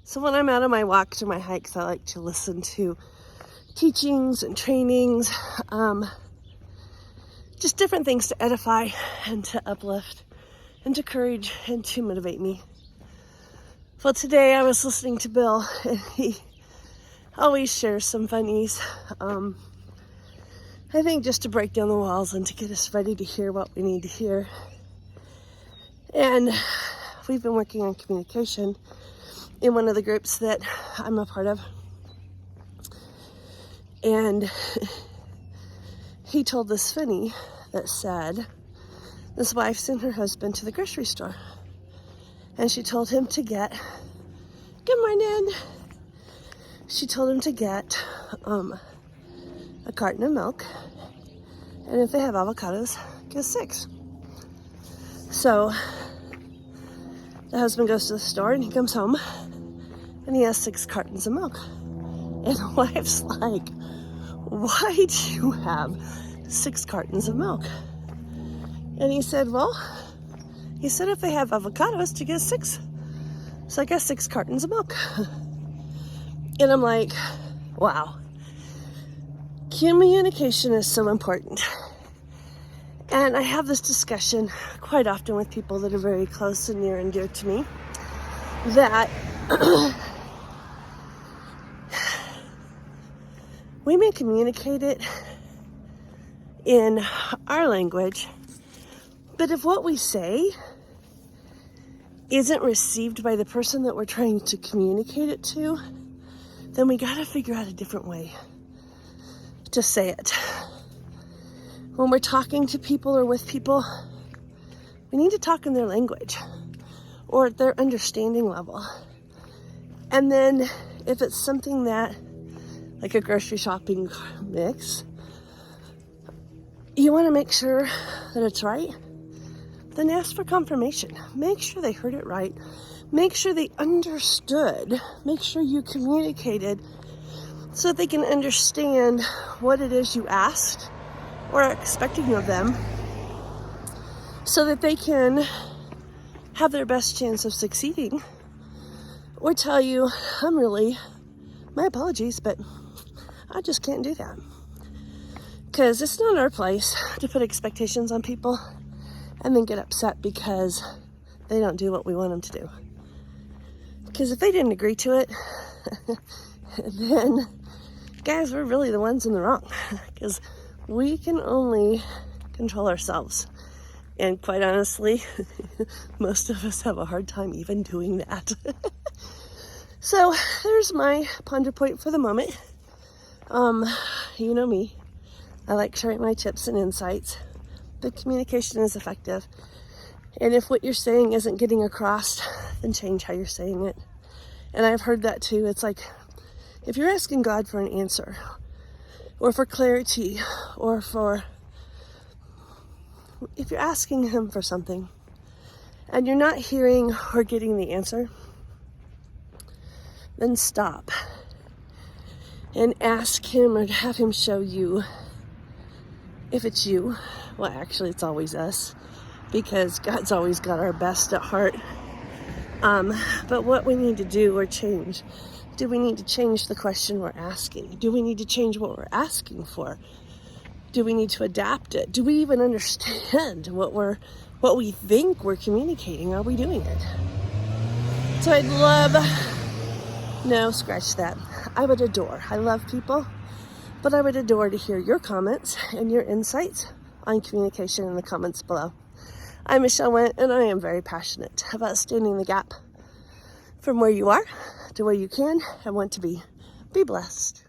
So when I'm out on my walks or my hikes, I like to listen to teachings and trainings, just different things to edify and to uplift and to encourage and to motivate me. Well, today I was listening to Bill, and he always shares some funnies. I think just to break down the walls and to get us ready to hear what we need to hear. And we've been working on communication in one of the groups that I'm a part of. And he told this funny that said, this wife sent her husband to the grocery store. And she told him to get, good morning. She told him to get a carton of milk. And if they have avocados, get 6. So the husband goes to the store and he comes home and he has 6 cartons of milk. And the wife's like, why do you have 6 cartons of milk? And he said, if they have avocados, to get 6. So I got 6 cartons of milk. And I'm like, wow. Communication is so important. And I have this discussion quite often with people that are very close and near and dear to me, that we may communicate it in our language, but if what we say isn't received by the person that we're trying to communicate it to, then we gotta figure out a different way to say it. When we're talking to people or with people, we need to talk in their language or at their understanding level. And then if it's something that, like a grocery shopping mix, you want to make sure that it's right, then ask for confirmation. Make sure they heard it right. Make sure they understood. Make sure you communicated so that they can understand what it is you asked or are expecting of them, so that they can have their best chance of succeeding, or tell you, my apologies, but I just can't do that. Because it's not our place to put expectations on people and then get upset because they don't do what we want them to do. Because if they didn't agree to it, then guys, we're really the ones in the wrong. Because we can only control ourselves. And quite honestly, most of us have a hard time even doing that. So there's my ponder point for the moment. You know me. I like sharing my tips and insights, but communication is effective. And if what you're saying isn't getting across, then change how you're saying it. And I've heard that too. It's like, if you're asking God for an answer, or for clarity, or if you're asking Him for something, and you're not hearing or getting the answer, then stop and ask Him or have Him show you. If it's you, well, actually it's always us, because God's always got our best at heart. But what we need to do or change, do we need to change the question we're asking? Do we need to change what we're asking for? Do we need to adapt it? Do we even understand what we think we're communicating? Are we doing it? So no, scratch that. I love people, but I would adore to hear your comments and your insights on communication in the comments below. I'm Michelle Wendt, and I am very passionate about standing the gap from where you are to where you can and want to be. Be blessed.